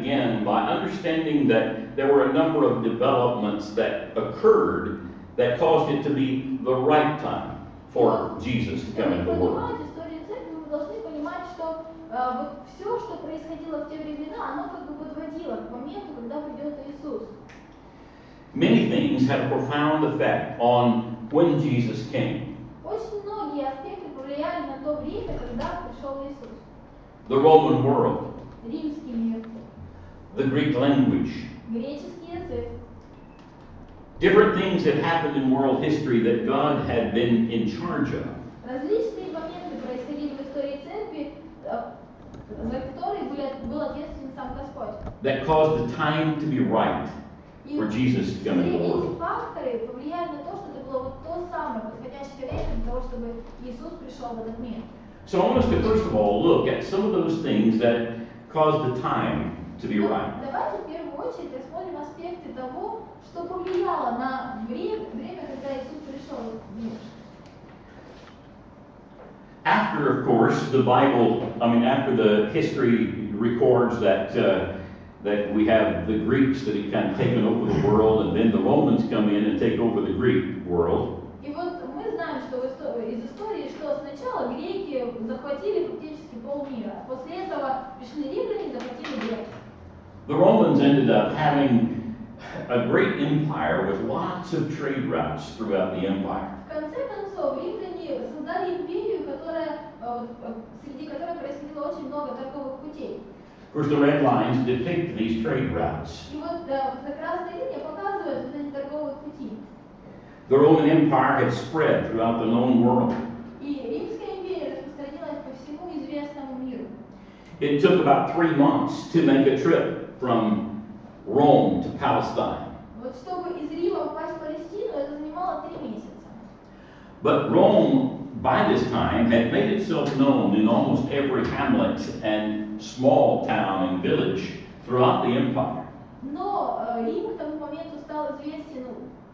again by understanding that there were a number of developments that occurred that caused it to be the right time for Jesus to come into the world. Историю церкви, вы должны понимать, что вот все, что происходило в те времена, оно как бы подводило к моменту, когда придет Иисус. Many things had a profound effect on when Jesus came. Очень многие аспекты повлияли на то время, когда пришел Иисус. The Roman world, Римский мир, the Greek language, греческий язык. different things that happened in world history that God had been in charge of. Различные моменты происходили в истории церкви, за которые был ответственен сам Господь. That caused the time to be right for Jesus to come into the Эти world. факторы повлияли на то, что это было вот то самое подходящее время для того, чтобы Иисус пришел в этот мир. So I want us to first of all look at some of those things that caused the time to be right. Давайте в первую очередь рассмотрим аспекты того, что повлияло на время, когда Иисус пришел в мир. After, of course, after the history records that we have the Greeks that had kind of taken over the world, and then the Romans come in and take over the Greek world. И вот мы знаем, что из истории, что сначала греки захватили фактически полмира, а после этого пришли римляне и захватили греков. The Romans ended up having a great empire with lots of trade routes throughout the empire. В конце концов, римляне создали империю, среди которой происходило очень много торговых путей. Of course, the red lines depict these trade routes. И вот красная линия показывает вот эти торговые пути. The Roman Empire had spread throughout the known world. И Римская империя распространилась по всему известному миру. It took about 3 months to make a trip from Rome to Palestine. Вот чтобы из Рима попасть в Палестину, это занимало 3 месяца. But Rome, by this time, had made itself known in almost every hamlet and small town and village throughout the empire. Но Рим к тому моменту стал известен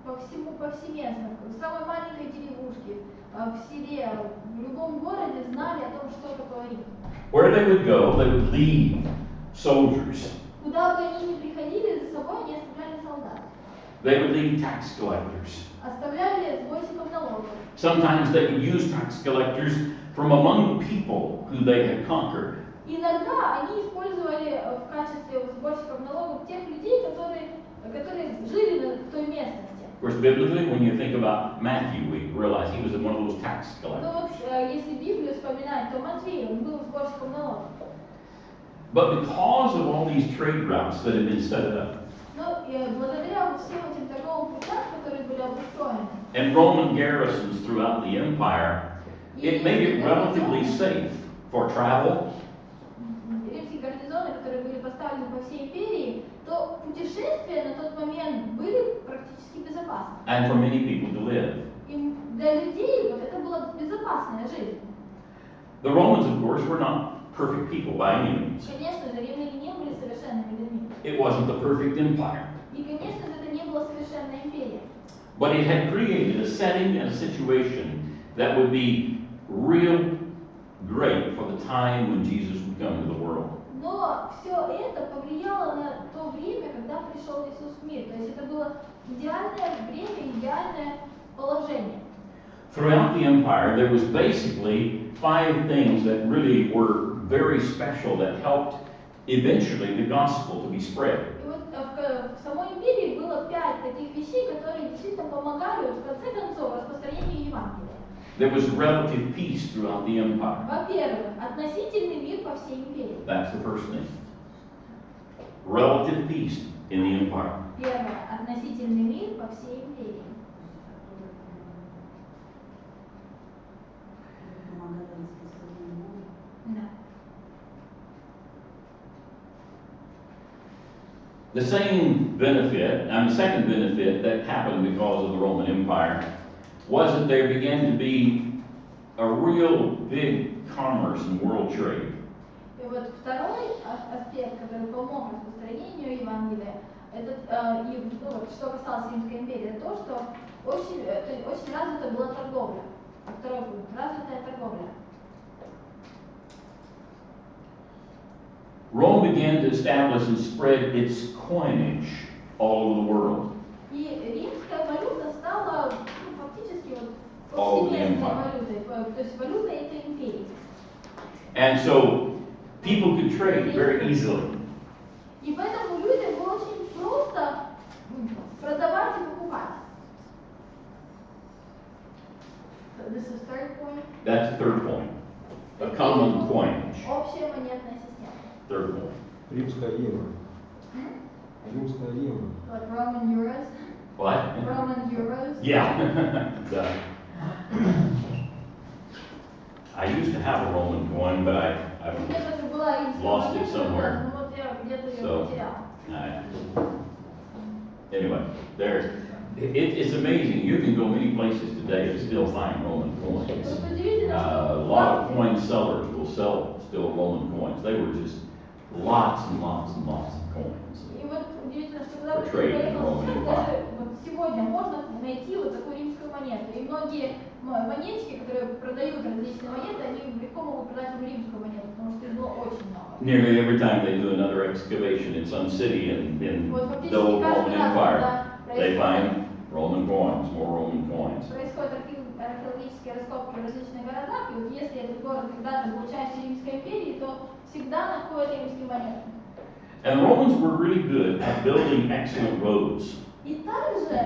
повсеместно. В самой маленькой деревушке, в селе, в любом городе знали о том, что такое Рим. Where they would go, they would leave soldiers. Куда бы они ни приходили, за собой они оставляли солдат. They would leave tax collectors. Оставляли сборщиков налогов. Sometimes they would use tax collectors from among the people who they had conquered. Иногда они использовали в качестве сборщиков налогов тех людей, которые жили в той местности. Of course, biblically, when you think about Matthew, we realize he was one of those tax collectors. Но вот если Библию вспоминать, то Матфей, он был сборщиком налогов. But because of all these trade routes that had been set up, Но благодаря всем этим торговым путям, которые были обустроены, and Roman garrisons throughout the empire, it made it relatively safe for travel. Римские гарнизоны, которые были поставлены по всей империи, то путешествия на тот момент были практически безопасны. And for many people to live. И для людей вот это была безопасная жизнь. The Romans, of course, were not perfect people by any means. Конечно же, римляне не были совершенными людьми. It wasn't the perfect empire. И, конечно же, это не была совершенная империя. But it had created a setting and a situation that would be real great for the time when Jesus would come into the world. Но все это повлияло на то время, когда пришел Иисус в мир. То есть это было идеальное время, идеальное положение. Throughout the empire, there was basically 5 things that really were very special that helped eventually the gospel to be spread. И вот в самой империи было 5 таких вещей, которые действительно помогали в конце концов распространению Евангелия. There was relative peace throughout the empire. Во-первых, относительный мир по всей империи. That's the first thing. Relative peace in the empire. Первое, относительный мир по всей империи. Да. The same benefit, and the second benefit that happened because of the Roman Empire was that there began to be a real big commerce and world trade. И вот второй аспект, который помог распространению Евангелия, это, что касалось Римской империи, это то, что очень развита была торговля. Второй пункт – развитая торговля. Rome began to establish and spread its coinage all over the world. И римская валюта стала фактически All over the повсеместной empire. валютой, то есть валютой этой империи. And so people could trade very easily. И поэтому людям было очень просто продавать и покупать. So this is third point. That's the third point. A common coinage. Общая монетная система. Third point. Римская евро. Римская евро. Like Roman euros. What? Roman euros. Yeah. I used to have a Roman coin, but I've У меня тоже была римская lost it монета, somewhere. но вот я где-то ее So, потеряла. anyway, it's amazing. You can go many places today and still find Roman coins. Вот удивительно, A что lot of coin sellers will sell still Roman coins. They were just lots and lots and lots of coins. И вот удивительно, что когда For вы trading in поехали Roman сейчас, Empire. даже вот сегодня можно найти вот такую римскую монету. И многие монетчики, которые продают различные монеты, они легко могут продать вам римскую монету, потому что их было очень много. Nearly every time they do another excavation in some city in Вот the фактически old каждый Roman раз, Empire, когда they find Roman coins, more Roman coins. происходят археологические раскопки в различных городах, и вот если этот город когда-то был частью Римской империи, то всегда находят римские монеты. And the Romans were really good at building excellent roads. И также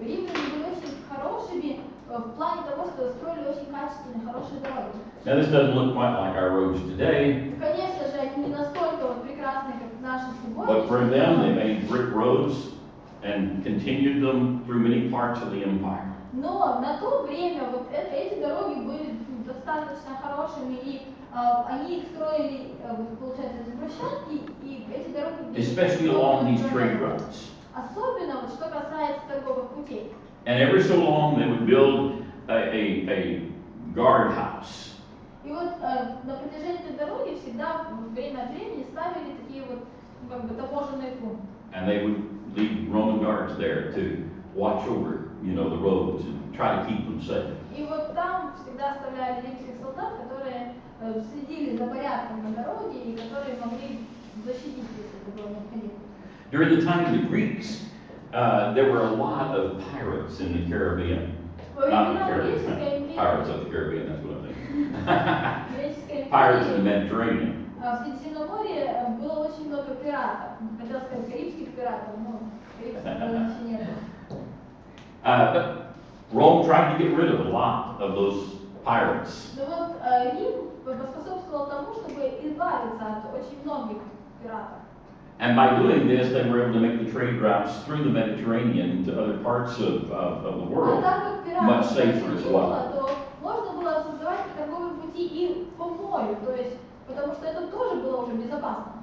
римляне были очень хорошими в плане того, что строили очень качественные, хорошие дороги. Now this doesn't look quite like our roads today, Ну, конечно же, они не настолько вот прекрасные, как наши but for them they сегодняшние, made brick roads and continued them through many parts of the empire. но на то время вот эти дороги были достаточно хорошими, и они их строили, вот, получается, из брусчатки, и эти дороги были Especially along these trade routes. особенно вот что касается торговых путей. And every so long they would build a guardhouse. И вот на протяжении этой дороги всегда время от времени ставили такие вот, ну, как бы таможенные пункты. And they would leave Roman guards there to watch over, the roads and try to keep them safe. И вот там всегда оставляли римских солдат, которые следили за порядком на дороге и которые могли защитить, если это было необходимо. During the time of the Greeks, there were a lot of pirates in the Caribbean. Во Not the времена Caribbean, Римской империи, pirates of the Caribbean, that's what I think. Греческой Pirates in the империи, Mediterranean. в Средиземноморье было очень много пиратов. Хотел сказать карибских пиратов, но карибских вообще нет. But Rome tried to get rid of a lot of those pirates. Но вот Рим поспособствовал тому, чтобы избавиться от очень многих пиратов. And by doing this, they were able to make the trade routes through the Mediterranean to other parts of the А world так как much пиратов safer as не well. было, то можно было создавать торговые пути и по морю, то есть, потому что это тоже было уже безопасно.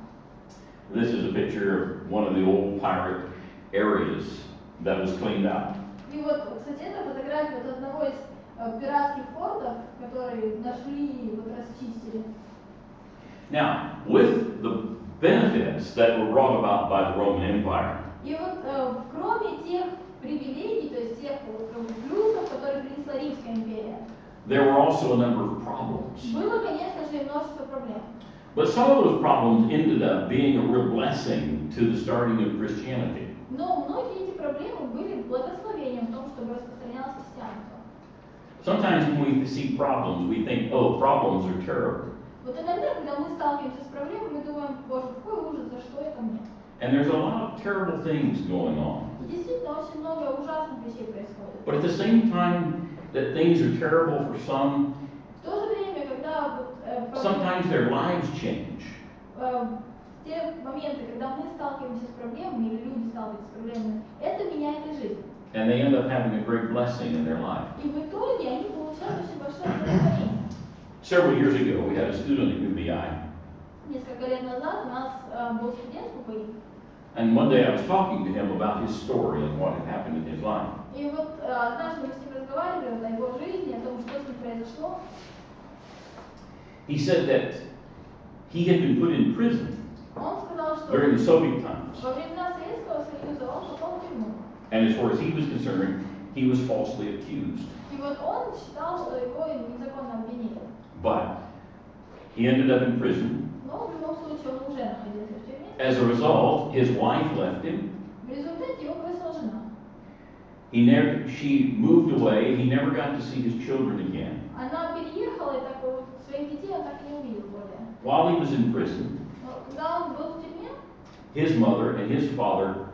This is a picture of one of the old pirate areas that was cleaned out. И вот, кстати, это фотография вот одного из пиратских фортов, которые нашли и вот расчистили. Now, with the benefits that were brought about by the Roman Empire, И вот кроме тех привилегий, то есть тех плюсов, которые принесла Римская империя, there were also a number of problems. было, конечно же, и множество проблем. But some of those problems ended up being a real blessing to the starting of Christianity. Но многие эти проблемы были благословением в том, чтобы распространялось христианство. Sometimes when we see problems, we think, oh, problems are terrible. Вот иногда, когда мы сталкиваемся с проблемой, мы думаем, боже, какой ужас, за что это мне? And there's a lot of terrible things going on. И действительно, очень много ужасных вещей происходит. But at the same time that things are terrible for some, В то же время, когда вот, sometimes their lives change. в те моменты, когда мы сталкиваемся с проблемами, или люди сталкиваются с проблемами, это меняет их жизнь. And they end up having a great blessing in their life. И в итоге они получают очень большое благословение. Several years ago, we had a student at UBI, Несколько лет назад у нас был студент в УПИ, and one day I was talking to him about his story and what had happened in his life. и вот однажды мы с ним разговаривали о его жизни, о том, что с ним произошло. He said that he had been put in prison Он сказал, что during the Soviet times, во времена Советского Союза он попал в тюрьму. and as far as he was concerned, he was falsely accused. И вот он считал, что его незаконно обвинили. But he ended up in prison, Но в любом случае он уже As a result, his wife left him. В результате его бросила жена. She moved away. He never got to see his children again. Она переехала, и так вот своих детей он так и не увидел более. While he was in prison, Но когда он был в тюрьме, his mother and his father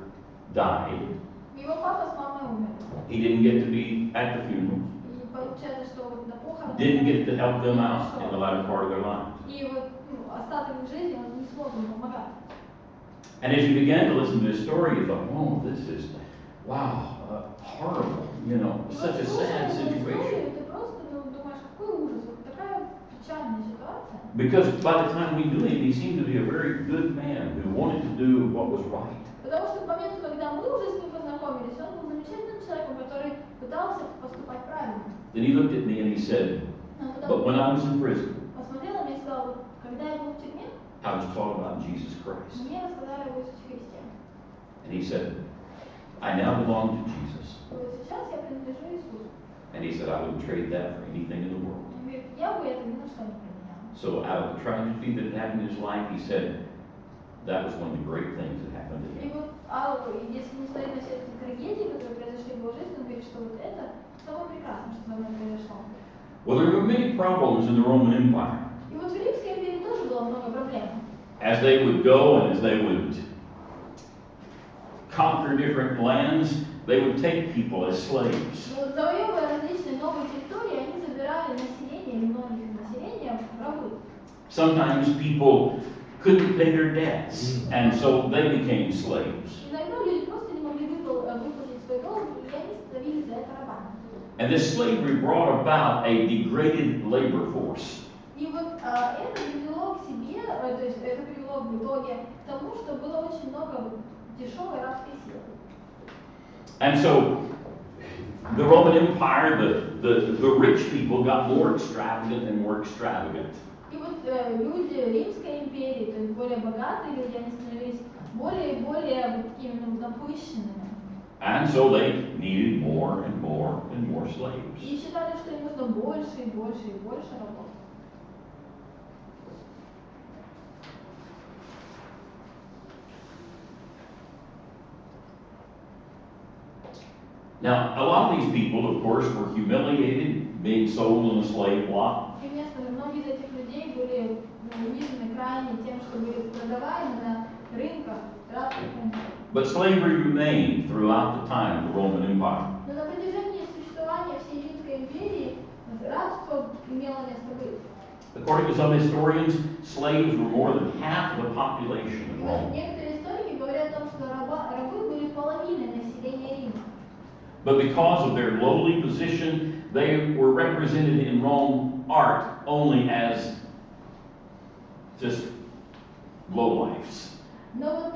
died. его папа с мамой умерли. He didn't get to be at the funeral. И получается, что вот на похоронах Didn't get to help them out in the latter part of their lives. и вот остаток жизни он не смог им помогать. And as you began to listen to his story, you thought, oh, this is, wow, horrible, such a sad situation. Ты просто думаешь, какой ужас, вот такая печальная ситуация. Because by the time we knew him, he seemed to be a very good man who wanted to do what was right. Потому что к моменту, когда мы уже с ним познакомились, он был замечательным человеком, который пытался поступать правильно. Then he looked at me and he said, but when I was in prison, Посмотрел на меня и сказал, вот, когда я был в тюрьме, I was taught about Jesus Christ. мне рассказали об Иисусе Христе. And he said, I now belong to Jesus. Вот сейчас я принадлежу Иисусу. And he said, I would trade that for anything in the world. Он говорит, я бы это ни на что не променял. So out of the tragedy that happened in his life, he said, that was one of the great things that happened to И him. вот, если не смотреть на все эти трагедии, которые произошли в его жизни, он говорит, что вот это самое прекрасное, что со мной произошло. Well, there were many problems in the Roman Empire. И вот в Римской империи тоже было много проблем. As they would go and as they would conquer different lands, they would take people as slaves. Но завоевывая различные новые территории, они забирали население, или многих населения в рабы. Sometimes people couldn't pay their debts, and so they became slaves. Иногда люди просто не могли выплатить свой долг, и они становились за это рабами. And this slavery brought about a degraded labor force. И вот это привело к себе, то есть это привело в итоге к тому, что было очень много дешевой рабской силы. And so the Roman Empire, the rich people got more extravagant and more extravagant. И вот люди Римской империи, то есть более богатые люди, они становились более и более вот такими напыщенными. And so they needed more and more and more slaves. И считали, что им нужно больше и больше и больше рабов. Now, a lot of these people, of course, were humiliated, being sold in a slave block. И вместо многие из этих людей были унижены крайне тем, что были продаваемы на рынках рабских рынков. But slavery remained throughout the time of the Roman Empire. Но на протяжении существования всей Римской империи рабство имело место быть. According to some historians, slaves were more than half of the population И of вот Rome. некоторые историки говорят о том, что рабы были половиной населения Рима. But because of their lowly position, they were represented in Rome art only as just lowlifes. Но вот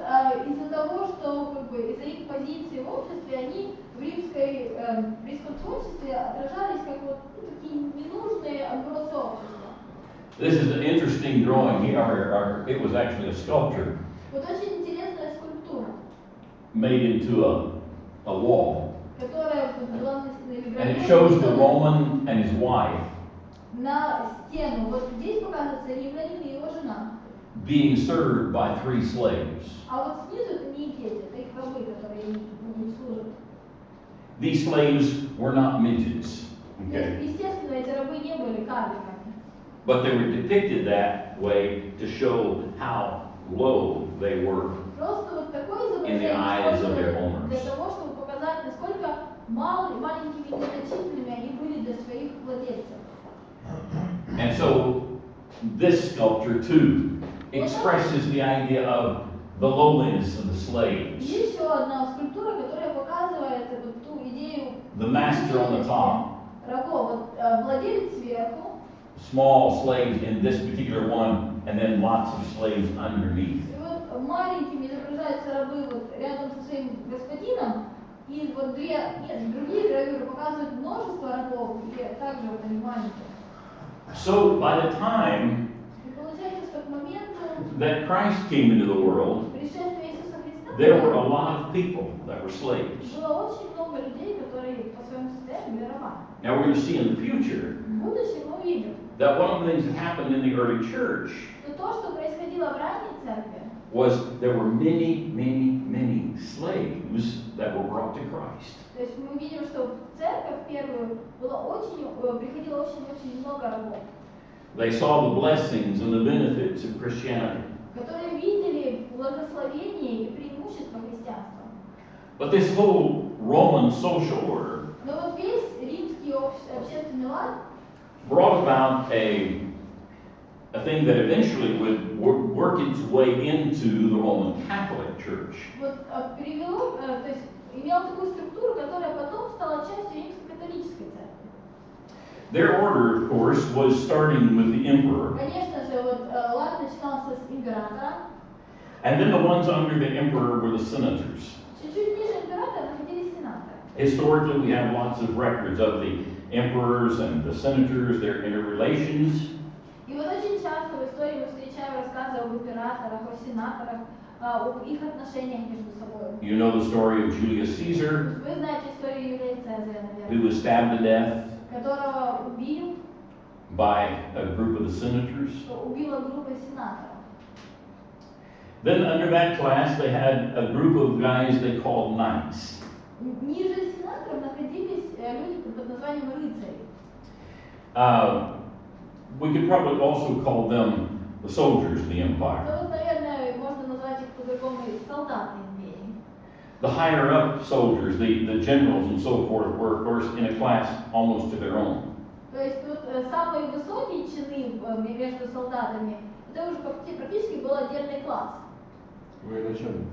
из-за того, что из-за их позиции в обществе, они в римском творчестве отражались как вот такие ненужные отбросы общества. This is an interesting drawing here, or it was actually a sculpture Вот очень интересная скульптура, made into a wall. которая была And it shows the Roman and his wife на стену. Вот здесь показывается римлянин и его жена. being served by 3 slaves. А вот снизу это не их дети, это их рабы, которые им служат. These slaves were not midgets, okay? Естественно, эти рабы не были карликами. But they were depicted that way to show how low they were. Просто вот такое In the eyes of their изображение owners. для того, чтобы показать, насколько маленькими и незначительными они были для своих владельцев. And so this sculpture too expresses the idea of the lowliness of the slaves. Есть еще одна скульптура, которая показывает вот ту идею The master on the top, рабов. Вот владелец сверху, small slaves in this particular one, and then lots of slaves underneath. и вот маленькими изображаются рабы вот рядом со своим господином, и вот другие гравюры показывают множество рабов, и также вот они маленькие. So by the time И получается, что к моменту that Christ came into the world, пришествия Иисуса Христа there were a lot of people that were slaves. было очень много людей, которые по своему состоянию были рабами. Now we're going to see in the future В будущем мы увидим, that one of the things that happened in the early church что то, что происходило в ранней церкви, was there were many, many, many slaves that were brought to Christ. То есть мы видим, что в церковь первую приходило очень много рабов, They saw the blessings and the benefits of Christianity. которые видели благословение и преимущество христианства. But this whole Roman social order Но вот весь римский общественный лад brought about a thing that eventually would work its way into the Roman Catholic Church. вот привело, то есть имел такую структуру, которая потом стала частью римско-католической церкви. Their order, of course, was starting with the emperor. Конечно же, вот лад начинался с императора. And then the ones under the emperor were the senators. Чуть-чуть ниже императора находились сенаторы. Historically, we have lots of records of the emperors and the senators, their interrelations. И вот очень часто в истории мы встречаем рассказы об императорах, о сенаторах, об их отношениях между собой. You know the story of Julius Caesar, Вы знаете историю Юлия Цезаря, who наверное, was stabbed to death которого убили, by a group of the senators. убила группа сенаторов. Then under that class, they had a group of guys they called knights. Ниже сенаторов находились люди под названием рыцари. We could probably also call them the soldiers of the empire. Ну вот, наверное, можно назвать их по-другому солдаты империи. The higher up soldiers, the generals and so forth, were of course in a class almost to their own. То есть вот самые высокие чины между солдатами, это уже практически был отдельный класс. Военачальник.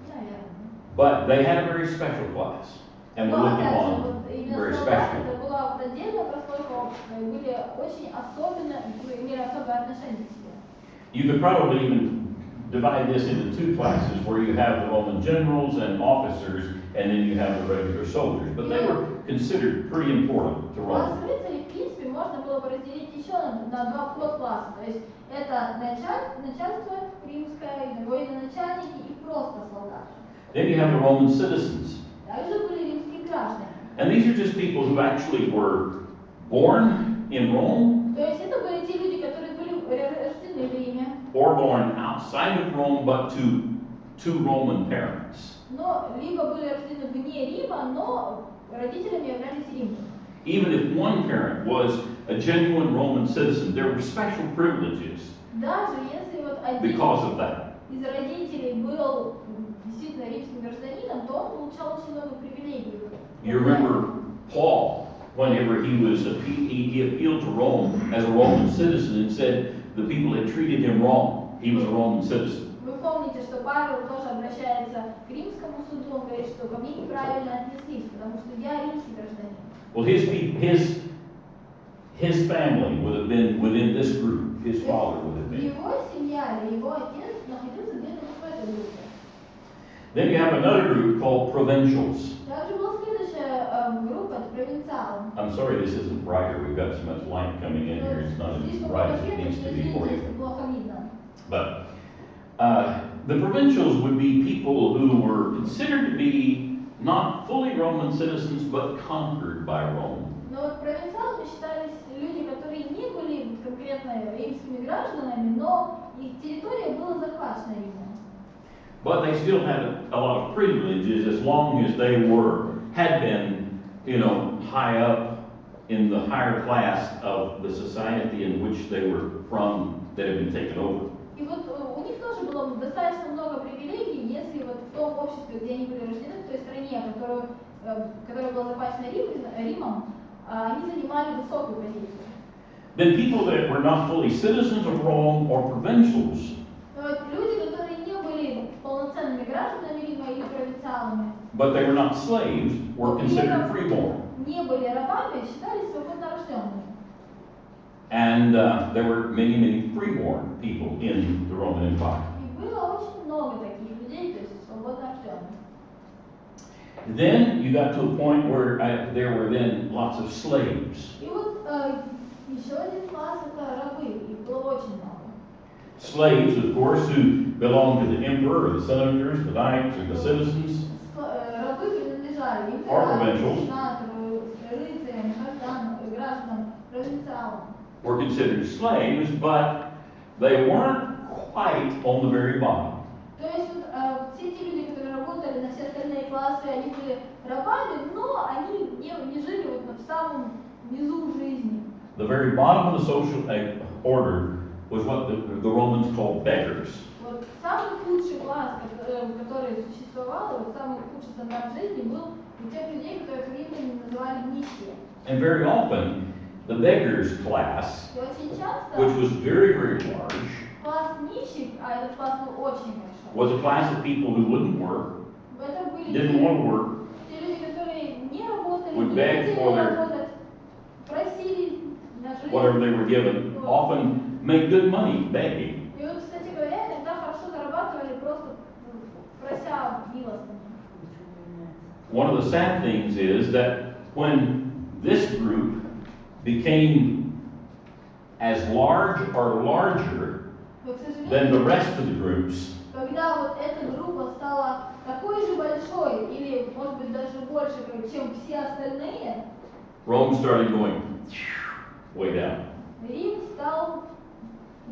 Наверное. But they had a very special class, and we Но looked опять же, upon вот именно very солдаты, special. это была вот отдельная прослойка, были очень особенно, имели особое отношение к себе. You could probably even divide this into two classes, where you have the Roman generals and officers, and then you have the regular soldiers. But they were considered pretty important to Класс Rome. рыцарей, в принципе, можно было бы разделить еще на два подкласса. То есть это начальство римское, военачальники и просто солдаты. Then you have the Roman citizens. Также были римские граждане. And these are just people who actually were born in Rome То есть это были те люди, которые были рождены в Риме, or born outside of Rome, but to Roman parents. но либо были рождены вне Рима, но родителями являлись римлянами. Even if one parent was a genuine Roman citizen, there were special privileges Даже если вот один because of that. из родителей был действительно римским гражданином, то он получал очень много привилегий. You remember Paul, whenever he appealed to Rome as a Roman citizen and said the people had treated him wrong. He was a Roman citizen. Вы помните, что Павел тоже обращается к римскому суду, он говорит, что ко мне неправильно отнеслись, потому что я римский гражданин. Well, his family would have been within this group. His father would have been. Его семья или его отец находился где-то в этой группе. Then you have another group called provincials. Также была следующая группа, это провинциалы. I'm sorry this isn't brighter. We've got so much light coming in here. It's not as Слишком bright много as it света, needs что to be for извините, you. если плохо видно. But the provincials would be people who were considered to be not fully Roman citizens, but conquered by Rome. Но вот провинциалами считались люди, которые не были конкретно римскими гражданами, но их территория была захвачена Римом. But they still had a lot of privileges as long as they had been, high up in the higher class of the society in which they were from that had been taken over. И вот у них тоже было достаточно много привилегий, если вот в том обществе, где они были рождены, в той стране, которая была захвачена Римом, они занимали высокую позицию. Then people that were not fully citizens of Rome or provincials, Но вот люди, которые не были полноценными гражданами Рима или провинциалами, but they were not slaves, were considered freeborn. не были рабами, считались свободно рожденными. And there were many, many freeborn people in the Roman Empire. И было очень много таких людей, то есть свободно рожденных. Then you got to a point where there were then lots of slaves. И вот еще один класс это рабы, их было очень много. Slaves, of course, who belonged to the emperor, or the senators, the knights, or the citizens, Рабы принадлежали or provincials, императору, рыцарям, гражданам, провинциалам. were considered slaves, but they weren't quite on the very bottom. классы, они были рабами, но они не жили вот в самом низу жизни. The very bottom of the social order was what the Romans called beggars. Вот самый худший класс, который существовал, вот самый худший стандарт жизни был у тех людей, которых римляне называли нищие. And very often, the beggars class, И очень часто which was very, very large, класс нищих, а этот класс был очень большой, was a class of people who wouldn't work, это были didn't want to work, те люди, которые не работали, would не beg хотели for their- работать, просили на жизнь. whatever they were given, often made good money begging. И вот, кстати говоря, иногда хорошо зарабатывали просто прося милостыню. One of the sad things is that when this group became as large or larger Но, к than the сожалению, rest of the groups, когда вот эта группа стала такой же большой, или, может быть, даже больше, чем все остальные, Rome started going way down. Рим стал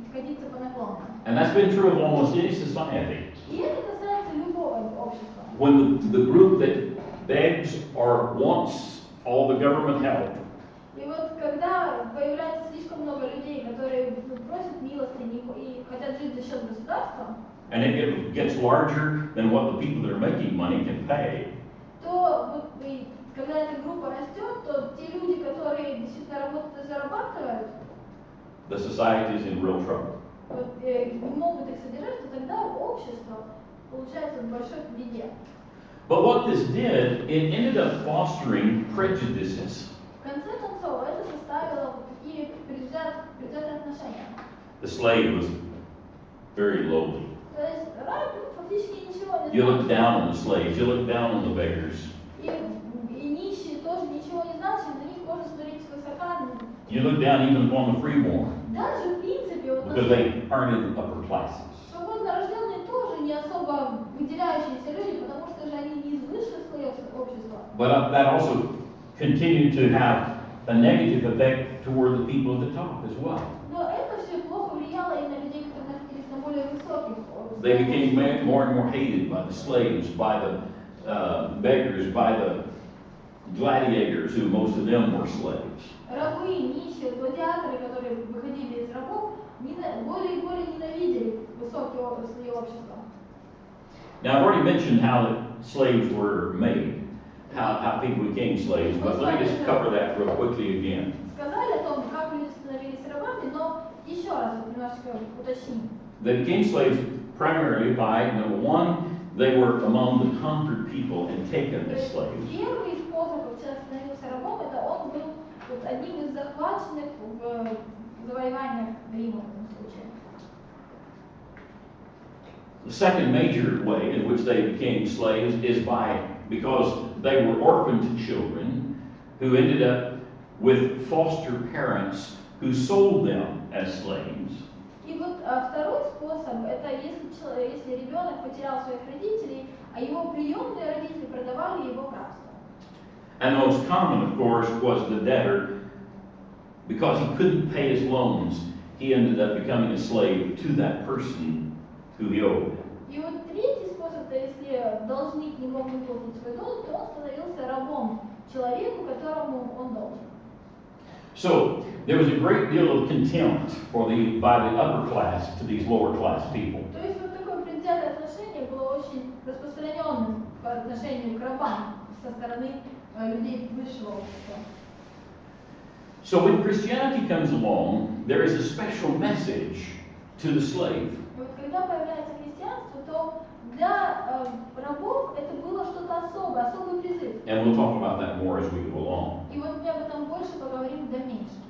сходиться по наклонам. And that's been true of almost any society. И это касается любого общества. When the group that begs or wants all the government help, И вот когда появляется слишком много людей, которые просят милостыни и хотят жить за счет государства, and it gets larger than what the people that are making money can pay, то вот, когда эта группа растет, то те люди, которые действительно работают и зарабатывают, the society is in real trouble. вот, не могут их содержать, то тогда общество получается в большой беде. But what this did, it ended up fostering prejudices. В конце концов, это составило вот такие предвзятые отношения. The slave was very lowly. То есть раб фактически ничего не You look значит. down on the slaves, you look down on the beggars. И нищие тоже ничего не значит, на них можно смотреть свысока. You look down even upon the freeborn, Даже в принципе, вот because they aren't in the upper classes. свободно рожденные тоже не особо выделяющиеся люди, потому что же они не из высших слоев общества. But that also continued to have a negative effect toward the people at the top as well. Но это все плохо влияло и на людей, которые находились на более высоких They became more and more hated by the slaves, by the beggars, by the gladiators, who most of them were slaves. Рабы, нищие, гладиаторы, которые выходили из рабов, более и более ненавидели высокие слои общества. Now, I've already mentioned how the slaves were made, how people became slaves, but let me just cover that real quickly again. Сказали о том, как люди становились рабами, но еще раз вот немножко уточним. They became slaves primarily by, number one, they were among the conquered people and taken То as есть slaves. первый способ, как человек становился рабом, это он был вот одним из захваченных в завоеваниях Рима в этом случае. The second major way in which they became slaves is because they were orphaned children who ended up with foster parents who sold them as slaves. И вот второй способ, это если ребенок потерял своих родителей, а его приемные родители продавали его в рабство. And the most common, of course, was the debtor. Because he couldn't pay his loans, he ended up becoming a slave to that person who he owed. И вот третий способ, это если должник не мог выплатить свой долг, то он становился рабом человеку, которому он должен. So there was a great deal of contempt by the upper class to these lower class people. То есть вот такое предвзятое отношение было очень распространенным по отношению к рабам со стороны людей высшего общества. So when Christianity comes along, there is a special message to the slave. И вот когда появляется христианство, то для рабов это было что-то особое, особый призыв. And we'll talk about that more as we go along. И вот мы об этом больше поговорим в дальнейшем.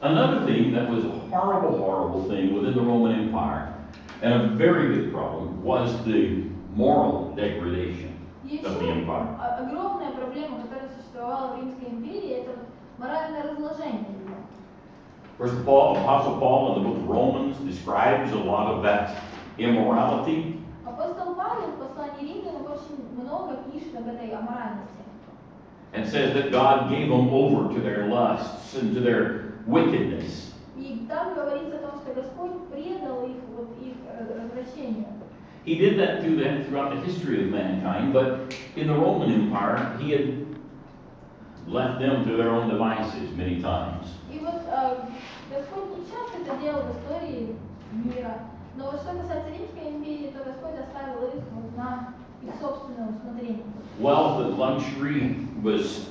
Another thing that was a horrible, horrible thing within the Roman Empire, and a very big problem, was the moral degradation of the Еще empire. огромная проблема, которая существовала в Римской империи, это вот моральное разложение ее. First of all, Apostle Paul in the book of Romans describes a lot of that immorality. Апостол Павел в послании Римлянам очень много пишет об этой аморальности. And says that God gave them over to their lusts and to their wickedness. И там говорится о том, что Господь предал их, вот их развращению. He did that throughout the history of mankind, but in the Roman Empire, he had left them to their own devices many times. И вот Господь не часто это делал в истории мира. Но вот что касается Римской империи, то Господь оставил их вот на их собственное усмотрение. Wealth and luxury was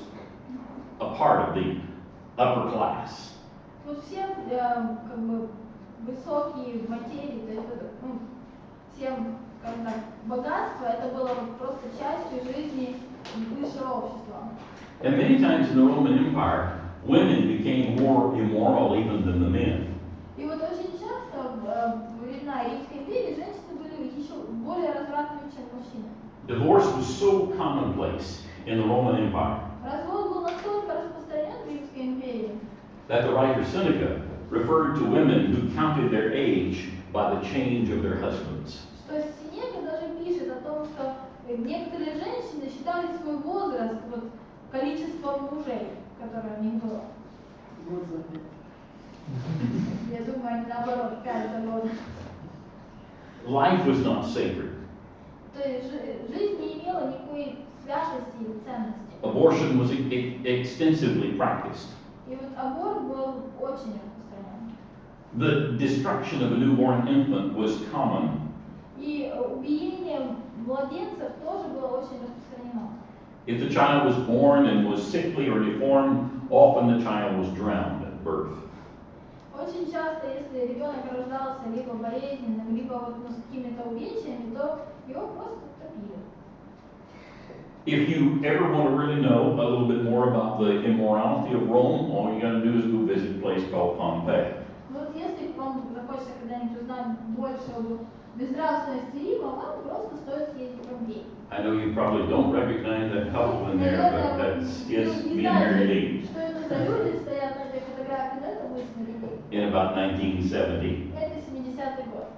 a part of the upper class. Вот все как бы высокие материи, то есть всем, скажем так, богатство, это было вот просто частью жизни высшего общества. And many times in the Roman Empire, women became more immoral even than the men. И вот очень часто во времена Римской империи женщины были еще более развратными, чем мужчины. Divorce was so commonplace in the Roman Empire Развод был настолько распространен в Римской империи, that the writer Seneca referred to women who counted their age by the change of their husbands. что Сенека даже пишет о том, что некоторые женщины считали свой возраст вот, количеством мужей, которое у них было. Я думаю, они наоборот, 5 за год. Life was not sacred. То есть жизнь не имела никакой святости или ценности. Abortion was extensively practiced. И вот аборт был очень распространен. The destruction of a newborn infant was common. И убиение младенцев тоже было очень распространено. If the child was born and was sickly or deformed, often the child was drowned at birth. Очень часто, если ребенок рождался либо болезненным, либо вот, с какими-то увечьями, то его просто топили. If you ever want to really know a little bit more about the immorality of Rome, all you got to do is go visit a place called Pompeii. Вот если вам захочется когда-нибудь узнать больше об безнравственности Рима, вам просто стоит съездить в Помпей. I know you probably don't recognize that couple in there, but that's me and Mary Lee Что это за люди стоят на этой фотографии, но это мы с Марией. in about 1970. Это 70-й год.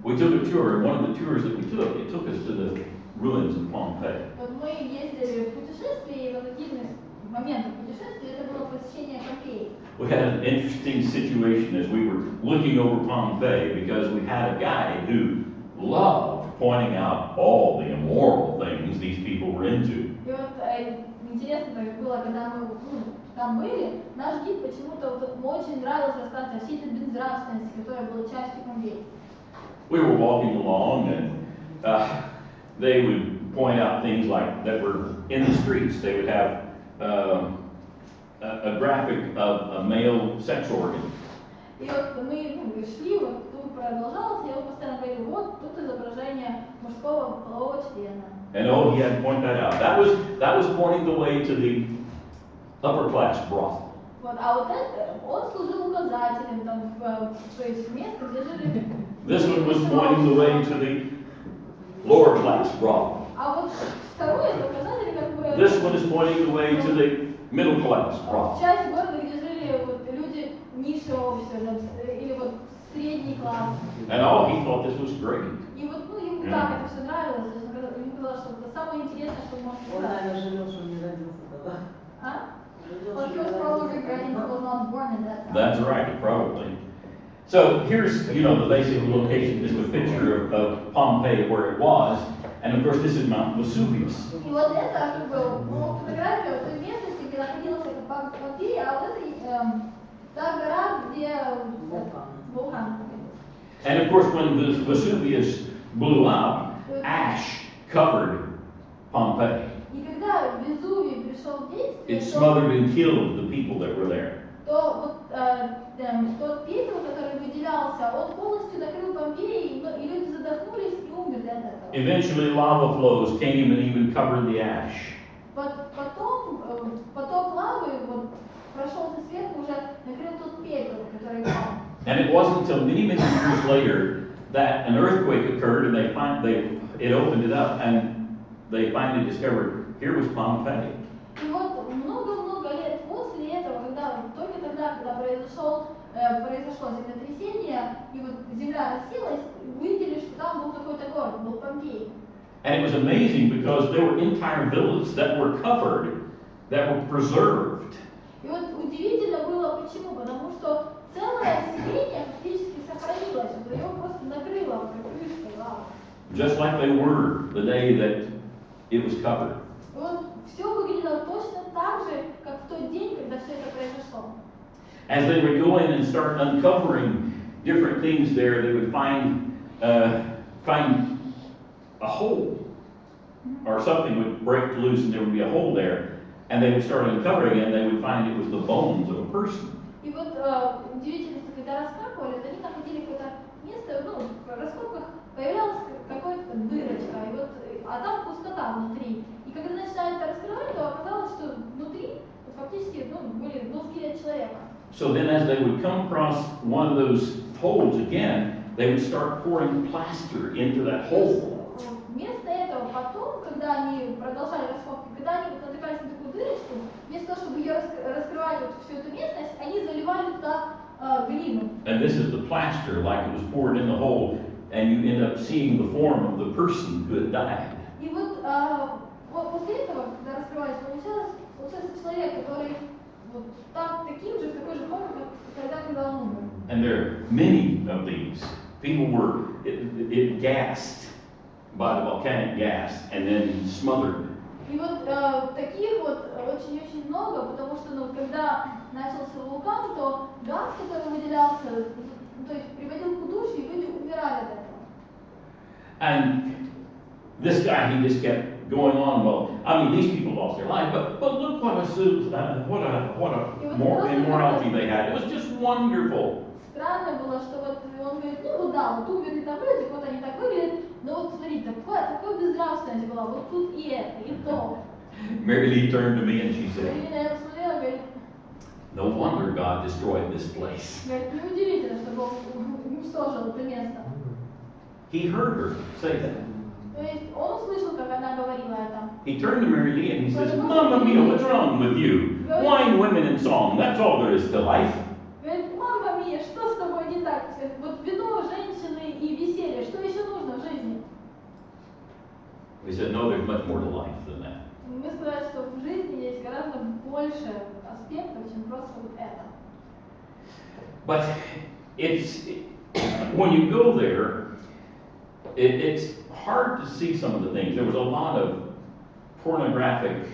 We took a tour, and one of the tours that we took, it took us to the ruins of Pompeii. Вот мы ездили в путешествие, и вот один из моментов путешествия это было посещение Помпеи. We had an interesting situation as we were looking over Pompeii because we had a guy who loved pointing out all the immoral things these people were into. И вот интересно так было, когда мы там были, наш гид почему-то вот, ему очень нравилось рассказывать о всей этой безнравственности, которая была частью Помпеи. We were walking along and they would point out things like that were in the streets. They would have a graphic of a male sex organ. И вот мы шли, вот тут продолжалось, и он постоянно говорил, вот тут изображение мужского полового члена. And oh, he had to point that out. That was pointing the way to the upper class brothel. Вот, а вот это, он служил указателем там, то есть в место, где жили. This one was pointing the way to the lower class brothel. А вот второй это указатель как бы. This one is pointing the way to the middle class brothel. Часть города, где жили вот люди низшего общества, или вот средний класс. And oh, he thought this was great. И вот ему так это все нравилось, ему казалось, что это самое интересное, что можно Он, сказать. наверное, жалел, что он не родился тогда. А? Жалел, Well, что he was не probably родился regretting he тогда. was not born in that time. That's right, probably. So here's, the basic location, just a picture of Pompeii where it was. And of course, this is Mount Vesuvius. И вот это как бы фотография той местности, где находилась эта Помпея, а вот это та гора, где вулкан. And of course, when Vesuvius blew up, ash covered Pompeii. И когда Везувий пришел в It действие, smothered and killed the people that were there. то вот тот пепел, который выделялся, он полностью накрыл Помпеи, и люди задохнулись и умерли от этого. Eventually, lava flows came and even covered the ash. Потом поток лавы вот, прошелся сверху, уже накрыл тот пепел, который упал. And it wasn't until many, many years later that an earthquake occurred and it opened it up and they finally discovered here was Pompeii. И вот много-много лет после этого, только тогда, когда произошло землетрясение, и вот земля рассеялась, увидели, что там был какой-то город, был Помпей. And it was amazing because there were entire villages that were covered, that were preserved. И вот удивительно было, почему? Потому что целое селение фактически сохранилось, его просто накрыло, как крышкой лавы. just like they were the day that it was covered. И вот все выглядело точно так же, как в тот день, когда все это произошло. As they would go in and start uncovering different things there, they would find a hole, or something would break loose and there would be a hole there, and they would start uncovering it and they would find it was the bones of a person. И вот удивительно, что когда раскапывали, вот они находили какое-то место, ну, в раскопках появлялась какая-то дырочка, и вот, а там пустота внутри. И когда начинали это раскрывать, то оказалось, что внутри вот, фактически был скелет человека. So then as they would come across one of those holes again, they would start pouring plaster into that hole. Вместо этого потом, когда они продолжали раскопки, когда они вот натыкались на такую дырочку, вместо того, чтобы ее раскрывать вот всю эту местность, они заливали туда глину. And this is the plaster, like it was poured in the hole, and you end up seeing the form of the person who had died. И вот после этого, когда раскрывались, получался человек, который вот таким же, в такой же форме, как тогда, когда он умер. And there are many of these. People were gassed by the volcanic gas and then smothered. И вот таких вот очень-очень много, потому что, когда начался вулкан, то газ, который выделялся, то есть приводил к удушью, и люди умирали от этого. And this guy, he just kept going on. Well, I mean, these people lost their life, but look what a more immorality they had. It was just wonderful. Странно было, что вот он говорит, вот да, вот умерли там люди, вот они так выглядят, но вот смотрите, такая безнравственность была, вот тут и это, и то. Mary Lee turned to me and she said, Я посмотрела, говорит, no wonder God destroyed this place. говорит, неудивительно, что Бог уничтожил это место. He heard her say that. То есть он услышал, как она говорила это. He turned to Mary Lee and he says, Mamma mia, what's wrong with you? Wine, women, and song, that's all there is to life. Говорит, мама мия, что с тобой не так? Вот вино, женщины и веселье, что еще нужно в жизни? We said, no, there's much more to life than that. Мы сказали, что в жизни есть гораздо больше аспектов, чем просто вот это. But when you go there, it's hard to see some of the things. There was a lot of pornographic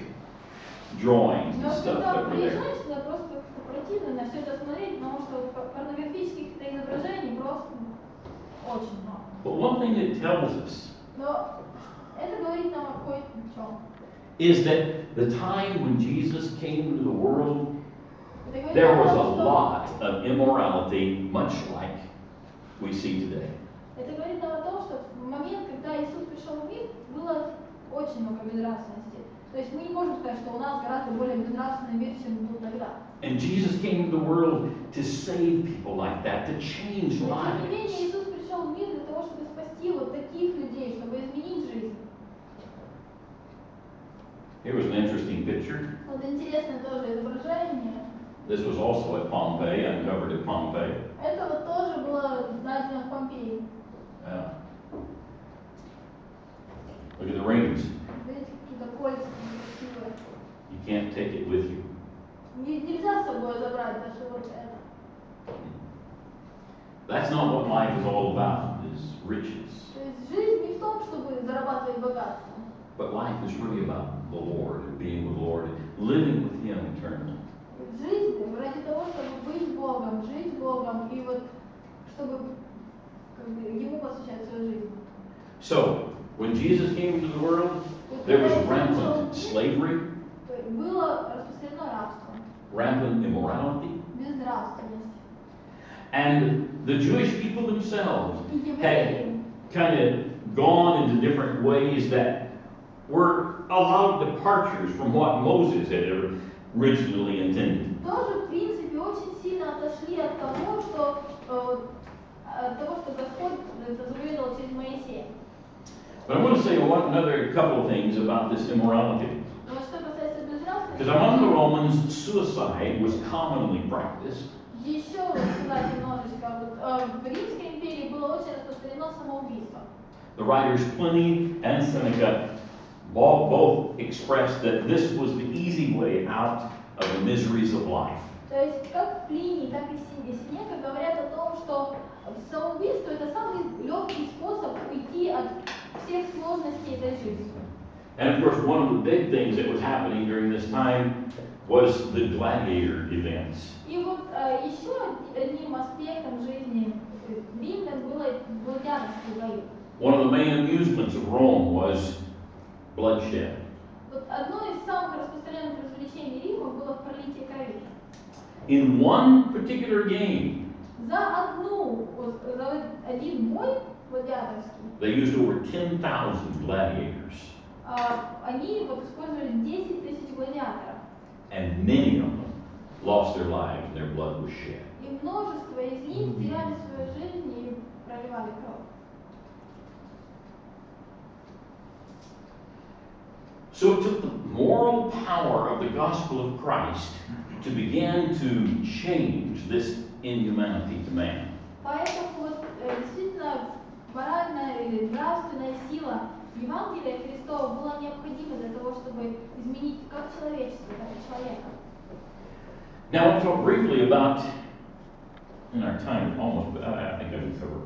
drawings and Но stuff когда that were there. приезжаешь туда, просто как-то противно на все это смотреть, потому что порнографических изображений просто очень много. But one thing it tells us Но это говорит нам о кое-чем. is that the time when Jesus came into the world, Это говорит there нам was о a том, что lot of immorality, much like we see today. Это говорит нам о том, что в момент, когда Иисус пришел в мир, было очень много безнравственности. То есть мы не можем сказать, что у нас гораздо более безнравственный мир, чем был тогда. And Jesus came into the world to save people like that, to change Но тем не менее, lives. Иисус пришел в мир для того, чтобы спасти вот таких людей, чтобы изменить жизнь. Here was an interesting picture. Вот интересное тоже изображение. This was also at Pompeii, uncovered at Pompeii. Это вот тоже было найдено в Помпеи. Yeah. Look at the rings. Видите, какие-то кольца красивые. You can't take it with you. Нельзя с собой забрать даже вот это. That's not what life is all about, is riches. То есть жизнь не в том, чтобы зарабатывать богатство. But life is really about the Lord and being with the Lord and living with Him eternally. Жизнь ради того, чтобы быть Богом, жить Богом и вот чтобы Ему посвящать свою жизнь. So, when Jesus came into the world, there was rampant slavery, Было распространено рабство, rampant immorality, безнравственность. and the Jewish people themselves И had евреи kind of gone into different ways that were allowed departures from what Moses had originally intended. тоже, в принципе, очень сильно отошли от того, что Господь заповедовал через Моисея. But I want to say another couple of things about this immorality. Но что касается безнравственности, Because among the Romans, suicide was commonly practiced. еще сказать немножечко, вот, в Римской империи было очень распространено самоубийство. The writers Pliny and Seneca both expressed that this was the easy way out of the miseries of life. То есть как Плиний, так и Сенека говорят о том, что самоубийство это самый легкий способ уйти от всех сложностей этой жизни. And of course, one of the big things that was happening during this time was the gladiator events. И вот еще одним аспектом жизни римлян было гладиаторские бои. One of the main amusements of Rome was bloodshed. Вот одно из самых распространенных развлечений Рима было пролитие крови. In one particular game, За один бой гладиаторский they used over 10,000 gladiators, они вот использовали 10 тысяч гладиаторов. and many of them lost their lives and their blood was shed. И множество из них теряли свою жизнь и проливали кровь. So it took the moral power of the gospel of Christ to begin to change this inhumanity to man. Поэтому вот действительно моральная или нравственная сила Евангелия Христова была необходима для того, чтобы изменить как человечество, так и человека. Now, I want to talk briefly about, in our time is almost, but I think I can cover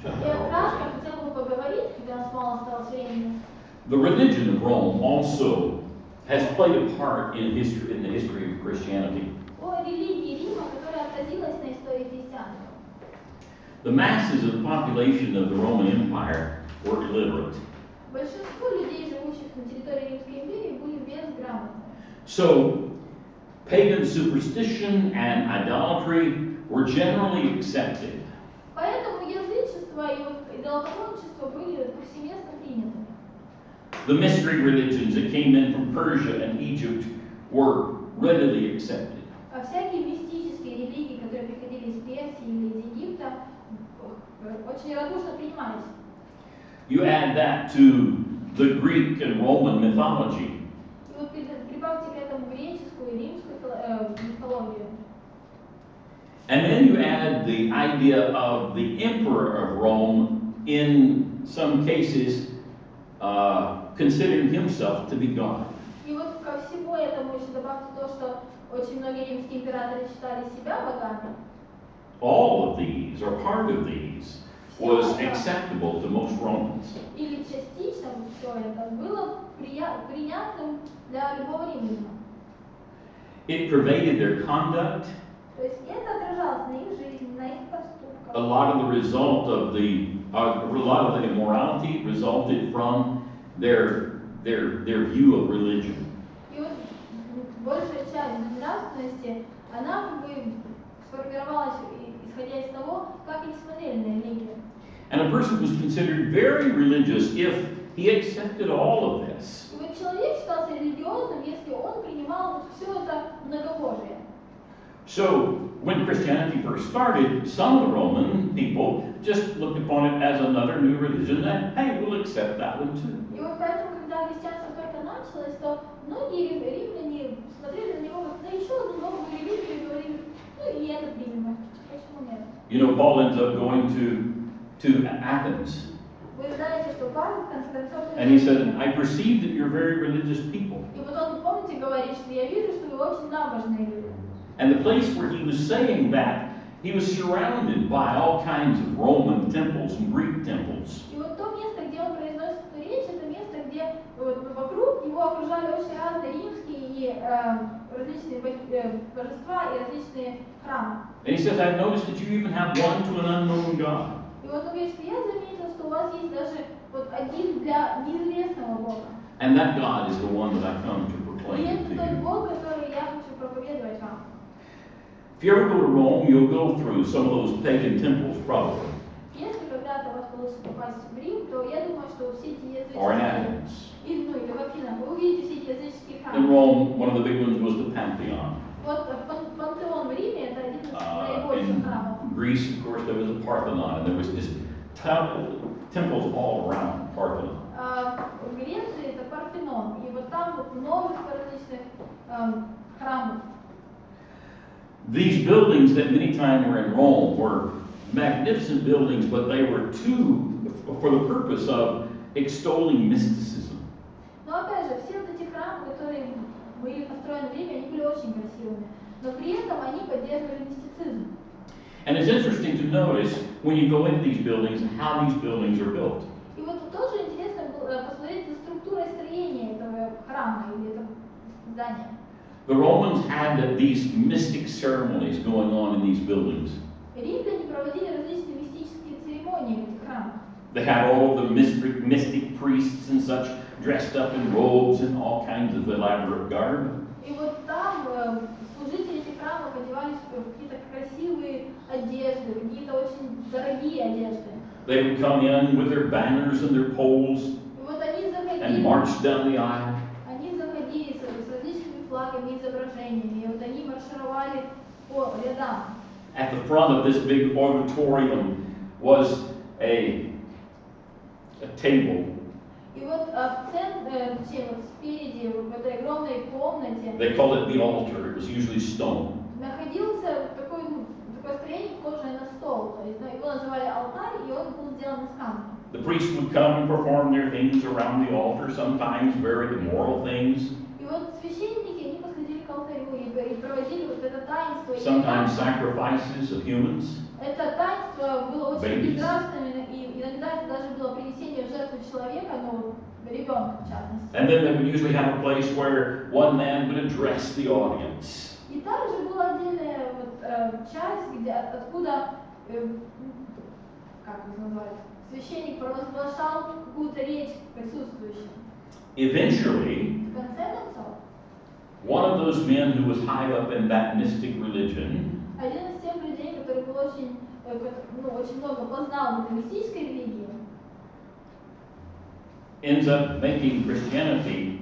Я кратко хотела бы поговорить, когда у нас мало осталось времени. The religion of Rome also has played a part in history, in the history of Christianity. О религии Рима, которая отразилась на истории христианства. The masses of the population of the Roman Empire were illiterate. Большинство людей, живущих на территории Римской империи, были безграмотны. So, pagan superstition and idolatry were generally accepted. Поэтому язычество и вот идолопоклонничество были повсеместно принятыми. The mystery religions that came in from Persia and Egypt were readily accepted. А всякие мистические религии, которые приходили из Персии или из Египта, очень радушно принимались. You add that to the Greek and Roman mythology, И вот прибавьте к этому греческую и римскую мифологию. and then you add the idea of the emperor of Rome, in some cases, considering himself to be God. И вот ко всему этому еще добавьте то, что очень многие римские императоры считали себя богами. All of these, or part of these, was acceptable to most Romans. Или частично все это было принятным для любого римлянина. It pervaded their conduct. То есть это отражалось на их жизни, на их поступках. A lot of the result of a lot of the immorality resulted from their view of religion. И вот большая часть нравственности, она как бы сформировалась исходя из того, как они смотрели на религию. And a person was considered very religious if he accepted all of this. И вот человек считался религиозным, если он принимал вот все это многобожие. So, when Christianity first started, some of the Roman people just looked upon it as another new religion, and hey, we'll accept that one too. И вот поэтому, когда христианство только началось, то многие римляне смотрели на него как на еще одну новую религию и говорили, ну и это примем, почему нет? You know, Paul ends up going to Athens, Вы знаете, что Павел в конце концов... and he said, I perceive that you're very religious people. И вот он, помните, говорит, что я вижу, что вы очень набожные люди. And the place where he was saying that, he was surrounded by all kinds of Roman temples and Greek temples. И вот то место, где он произносит эту речь, это место, где вокруг его окружали очень разные римские и различные божества и различные храмы. And he says, I've noticed that you even have one to an unknown God. И вот он говорит, что я заметил, что у вас есть даже вот один для неизвестного Бога. And that God is the one that I've come to И proclaim это to тот you. Бог, который я хочу проповедовать вам. If you ever go to Rome, you'll go through some of those pagan temples, probably. Если когда-то у вас получится попасть в Рим, то я думаю, что все эти Or in языческие, Athens. или в Афинах, вы увидите все эти языческие In храмы. Rome, one of the big ones was the Pantheon. Вот пантеон в Риме это один из наибольших храмов. In Greece, of course, there was the Parthenon, and there was just temples all around Parthenon. В Греции это Парфенон, и вот там вот множество различных храмов. These buildings that many times were in Rome were magnificent buildings, but they were for the purpose of extolling mysticism. Но опять же, все вот эти храмы, которые были построены в Риме, они были очень красивыми, но при этом они поддерживали мистицизм. And it's interesting to notice when you go into these buildings how these buildings are built. И вот тоже интересно посмотреть за структурой строения этого храма или этого здания. The Romans had these mystic ceremonies going on in these buildings. Римляне проводили различные мистические церемонии в этих храмах. They had all of the mystic priests and such dressed up in robes and all kinds of elaborate garb. И вот там служители этих храмов одевались в какие-то красивые одежды, какие-то очень дорогие одежды. They would come in with their banners and their poles И вот они and march down the aisle. Они заходили с различными флагами и изображениями, и вот они маршировали по рядам. At the front of this big auditorium was a table. И вот в центре, вот спереди, в этой огромной комнате, They called it the altar. It was usually stone. находился такое строение, похожее на стол. То есть его называли алтарь, и он был сделан из камня. The priests would come and perform their things around the altar, sometimes very immoral things, И вот священники, они подходили к алтарю и проводили вот это таинство. sometimes sacrifices of humans. Это таинство было очень Babies. прекрасным, и иногда это даже было принесение в жертву человека, ну, ребенка в частности. And then they would usually have a place where one man would address the audience. И также была отдельная вот, часть, где, откуда, как это называется, священник провозглашал какую-то речь присутствующим. Eventually, В конце концов, one of those men who was high up in that mystic religion один из тех людей, который был очень, очень много познал в этой мистической религии, ends up making Christianity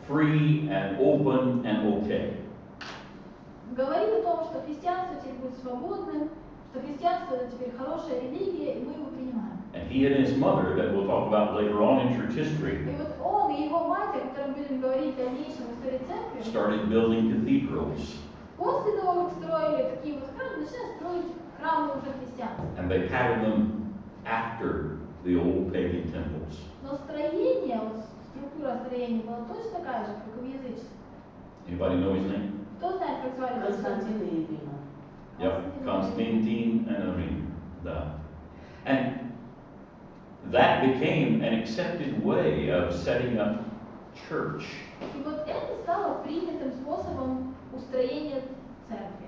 free and open and okay. говорит о том, что христианство теперь будет свободным, что христианство это теперь хорошая религия, и мы его принимаем. And he and his mother, that we'll talk about later on in church history, И вот он и его мать, о котором будем говорить в дальнейшем в истории церкви, started building cathedrals. после того, как строили такие вот храмы, начали строить храмы уже христианства. And they patterned them after the old pagan temples. Но строение, вот структура строения была точно такая же, как и в язычестве. Anybody know his name? Кто знает, как звали Константин и Ирина. Yep, Constantine and Irene. And that became an accepted way of setting up church. И вот это стало принятым способом устроения церкви.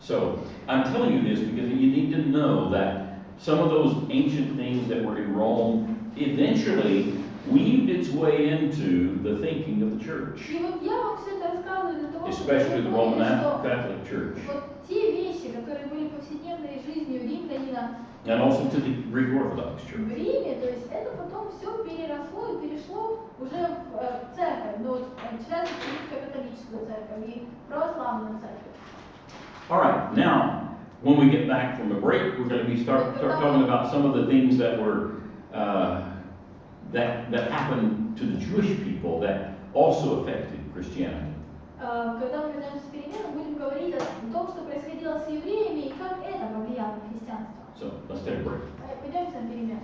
So I'm telling you this because you need to know that some of those ancient things that were in Rome eventually weaved its way into the thinking of the church, И вот я вам все это рассказываю для того, чтобы especially вы the Roman поняли, что Catholic Church, вот те вещи, которые были повседневной жизнью римлянина and also to the Greek Orthodox в Church. Риме, то есть это потом все переросло и перешло уже в церковь, ну, в частности, римско-католическую церковь и православную церковь. All right, now when we get back from the break, we're going to start talking about some of the things that were that happened to the Jewish people that also affected Christianity. Когда мы вернемся с перемен, будем говорить о том, что происходило с евреями и как это повлияло на христианство. So let's take a break. Пойдемте на перемен.